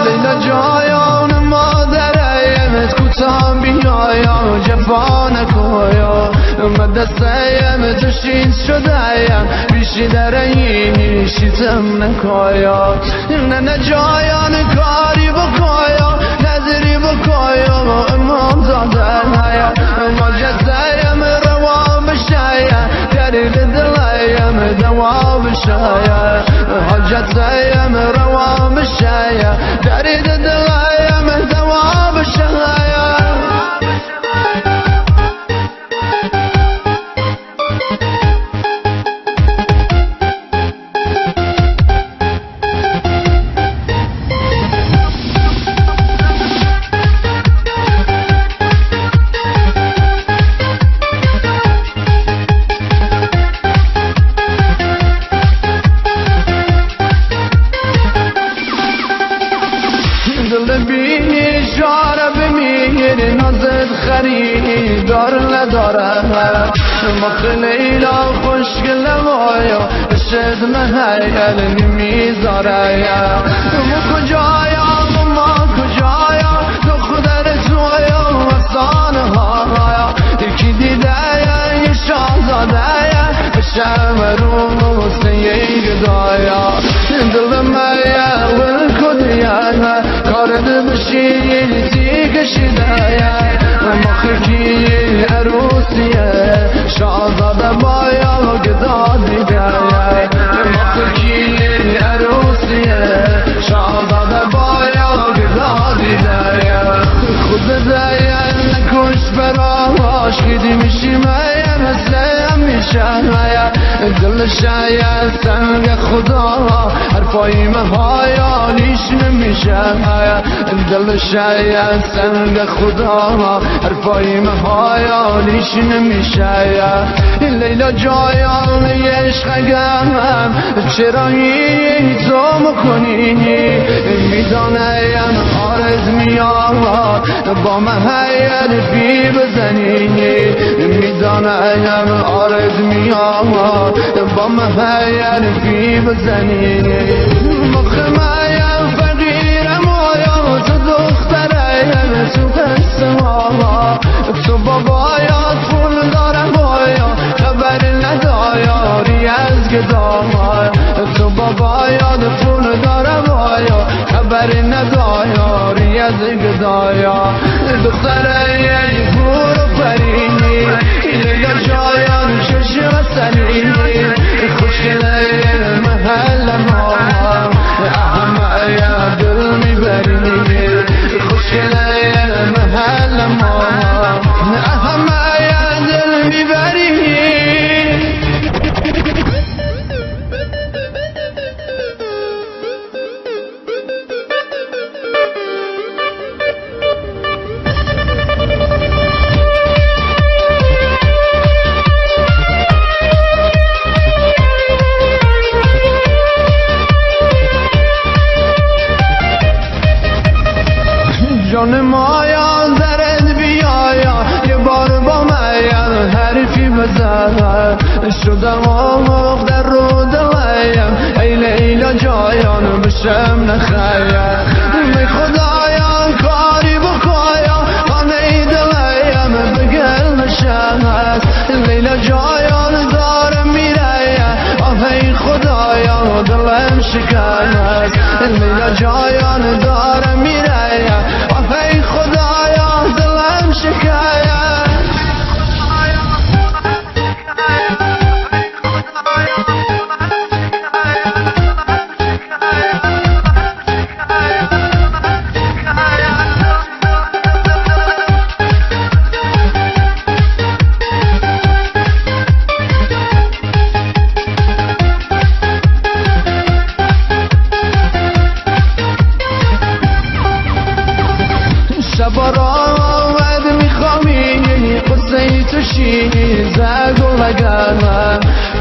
لیلا جایان مادرم کوتاه بیایا جفا نکایا من دستیم توشین شدهیم بیشی درهی شیتم نکایا نه جایان کاری بکایا نظری بکایا امام زاده هیا ما جزایم روا بشایا درد دلیم دوا بشایا حاجتیم روا بشایا درد دلیم دوا بشایا بینی شاره بمیر نازد خریدار نداره مخ لیلا خوشگل وایا شد مهیل نمیذاره ما کجایا ما کجایا دختر تویا افسانه هایا یکی دیده یه شاهزاده شم روز یه گدایا دلم ول کدیا کارد بشی کشیده مخکی عروسیه شاهزاده بایا گدا دیگه مخکی عروسیه شاهزاده بایا گدا دیگه خود زین نکش براش خیدی میشی میم هستم میشه دل شاید سنگ خدا حرفای مهایانیش نمیشه دل شاید سنگ خدا حرفای مهایانیش نمیشه لیلا جایان عشقم چرایی تو میکنی میدانم آرز میاد با مهیل بی بزنی میدانم آرز میاد با مهیل بی بزنی مخمایم فقیرم آیا تو دخترم تو قسمها تو بابایات پول دارم آیا خبر ندایاری از گداها تو بابایات پول دارم آیا خبر ندایاری از گدایا دختر یه گور پرینی لیلا جایان شش وسنی خوشگله محل ما اهم یا دل میبرینی خوشگله محل ما اهم یا دل میبرینی جان مایا درد بیایا یه بار با من حرفی بزن شدم آموق در رو دلیم ای لیلا جایان بشم نخیم می خدایا کاری بکایا خانه دلیم بگل نشم لیلا جایان دارم میره آهی خدایا دلم شکن لیلا جایان دارم میره ای خدایا دلم شکایت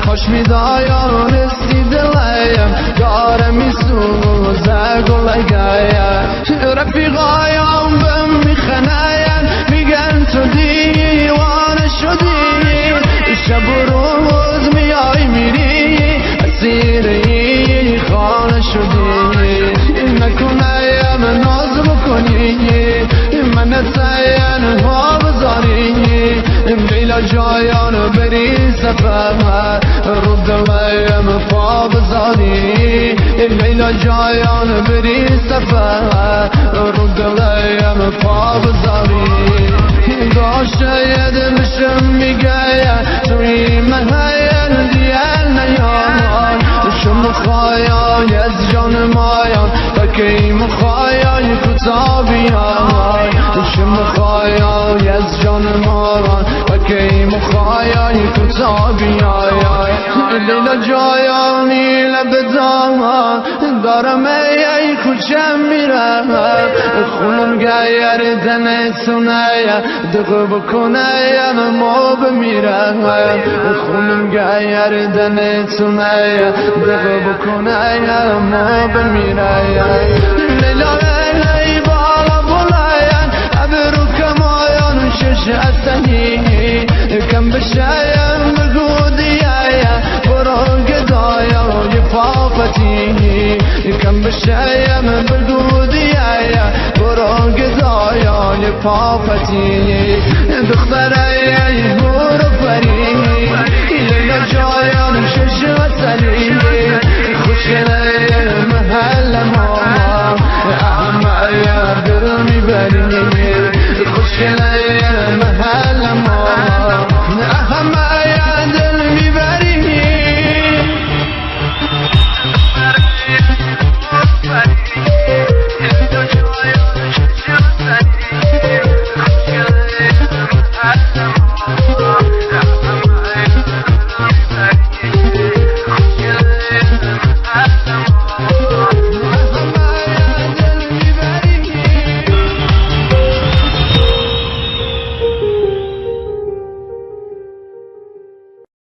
کاش میدانستی دلیم دارم میسوزه گلگایم رفیقایم بهم میخناین میگن تو دیوانه شدی شب و روز میای میری اسیر این خانه شدی داری لیلا جایان بری سفر رو دلیم پا بذاری داشته یه دلشم میگه توی محیل دیل نیان شم خواهی از جان مایان تکی مخواهی کتابیان شم خواهی از جان مایان تکی مخواهی کتابیان لیلا جایانی لبدان دارم ای کوچم میرم خونم گیر دنتونه دقه بکنه ما بمیرم خونم گیر دنتونه دقه بکنه ما بمیرم لیلا ای بالا بلاین ابرو کمایان شش اتنی کم بشایم بگو دیایا برو گدایا یه پاپتی کم بشایم بگو دیایا برو گدایا یه پاپتی دختره برو پری لیلا جایان شش وطنی خوشگله محل ماما احمد دل میبری خوشگله